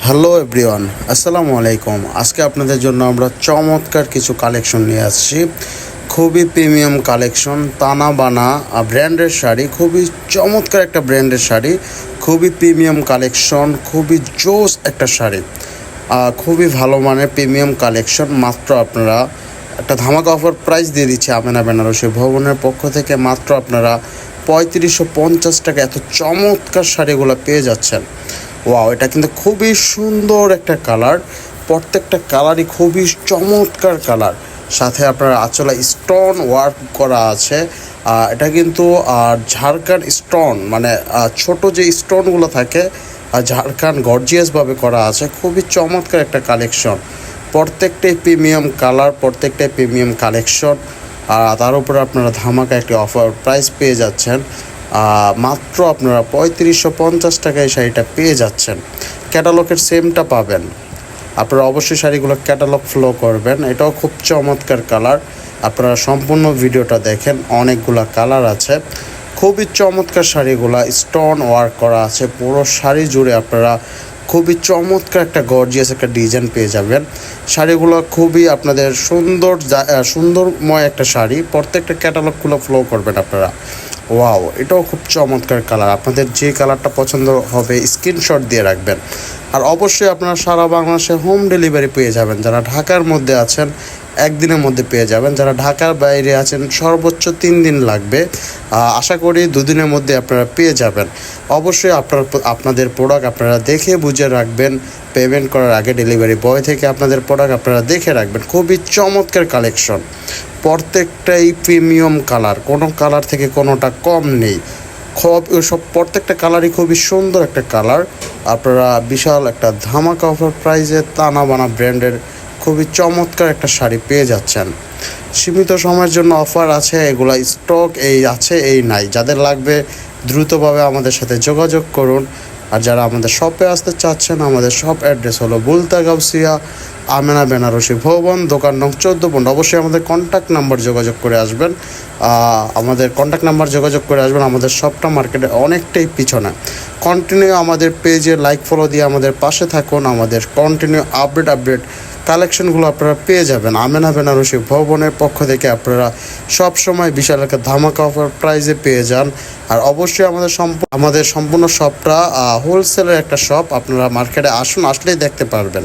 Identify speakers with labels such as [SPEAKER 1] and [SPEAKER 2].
[SPEAKER 1] Hello everyone, আসসালামু আলাইকুম। আজকে আপনাদের জন্য আমরা চমৎকার কিছু কালেকশন নিয়ে আসছি। খুবই প্রিমিয়াম কালেকশন, তানা বানা ব্র্যান্ডের শাড়ি, খুবই চমৎকার একটা ব্র্যান্ডের শাড়ি, খুবই প্রিমিয়াম কালেকশন, খুবই জোস একটা শাড়ি, খুবই ভালো মানের প্রিমিয়াম কালেকশন। মাত্র আপনারা একটা ধামাকা অফার প্রাইস দিয়ে দিচ্ছে আমেনা বেনারসি ভবনের পক্ষ থেকে। মাত্র আপনারা ৩৫৫০ টাকা এত চমৎকার শাড়িগুলো পেয়ে যাচ্ছেন। ওয়াও, এটা কিন্তু খুবই সুন্দর একটা কালার, প্রত্যেকটা কালারই খুবই চমৎকার কালার। সাথে আপনার আঁচলে স্টোন ওয়ার্ক করা আছে। এটা কিন্তু ঝাড়খান্ড স্টোন, মানে ছোট যে স্টোনগুলো থাকে ঝাড়খান্ড গর্জিয়াসভাবে করা আছে। খুবই চমৎকার একটা কালেকশন, প্রত্যেকটাই প্রিমিয়াম কালার, প্রত্যেকটাই প্রিমিয়াম কালেকশন। তার উপরে আপনারা ধামাকা একটি অফার প্রাইস পেয়ে যাচ্ছেন। মাত্র আপনারা ৩৫৫০ টাকায় শাড়িটা পেয়ে যাচ্ছেন। ক্যাটালগের সেমটা পাবেন। আপনারা অবশ্যই শাড়িগুলো ক্যাটালগ ফলো করবেন। এটাও খুব চমৎকার কালার। আপনারা সম্পূর্ণ ভিডিওটা দেখেন, অনেকগুলা কালার আছে। খুবই চমৎকার শাড়িগুলা, স্টোন ওয়ার্ক করা আছে পুরো শাড়ি জুড়ে। আপনারা খুবই চমৎকার একটা গর্জিয়াস একটা ডিজাইন পেয়ে যাবেন। শাড়িগুলো খুবই আপনাদের সুন্দরময় একটা শাড়ি। প্রত্যেকটা ক্যাটালগুলো ফলো করবেন আপনারা। ওয়াও, এটাও খুব চমৎকার কালার। আপনাদের যে কালারটা পছন্দ হবে স্ক্রিনশট দিয়ে রাখবেন। আর অবশ্যই আপনারা সারা বাংলাদেশে হোম ডেলিভারি পেয়ে যাবেন। যারা ঢাকার মধ্যে আছেন একদিনের মধ্যে পেয়ে যাবেন, যারা ঢাকার বাইরে আছেন সর্বোচ্চ 3 দিন লাগবে। আশা করি 2 দিনের মধ্যে আপনারা পেয়ে যাবেন। অবশ্যই আপনাদের প্রোডাক্ট আপনারা দেখে বুঝে রাখবেন। পেমেন্ট করার আগে ডেলিভারি বয় থেকে আপনাদের প্রোডাক্ট আপনারা দেখে রাখবেন। খুবই চমৎকার কালেকশন, প্রত্যেকটাই প্রিমিয়াম কালার, কোনো কালার থেকে কোনোটা কম নেই। সব প্রত্যেকটা কালারই খুবই সুন্দর একটা কালার। আপনারা বিশাল একটা ধামাকা অফার প্রাইসে তানা বানা ব্র্যান্ডের খুবই চমৎকার একটা শাড়ি পেয়ে যাচ্ছেন। সীমিত সময়ের জন্য অফার আছে, এগুলা স্টক এই নাই। যাদের লাগবে দ্রুতভাবে আমাদের সাথে যোগাযোগ করুন। আর যারা আমাদের শপে আসতে চাচ্ছেন, আমাদের শপ অ্যাড্রেস হলো বুলতা গাউসিয়া আমেনা বেনারসি ভবন, দোকান নং 14 অবশ্যই আমাদের কন্ট্যাক্ট নাম্বার যোগাযোগ করে আসবেন। আমাদের শপটা মার্কেটে অনেকটাই পিছনে। কন্টিনিউ আমাদের পেজে লাইক ফলো দিয়ে আমাদের পাশে থাকুন। আমাদের কন্টিনিউ আপডেট কালেকশনগুলো আপনারা পেয়ে যাবেন। আমেনা বেনারসি ভবনের পক্ষ থেকে আপনারা সব সময় বিশাল একটা ধামাকা অফার প্রাইজে পেয়ে যান। আর অবশ্যই আমাদের সম্পূর্ণ শপটা হোলসেলের একটা শপ। আপনারা মার্কেটে আসলেই দেখতে পারবেন।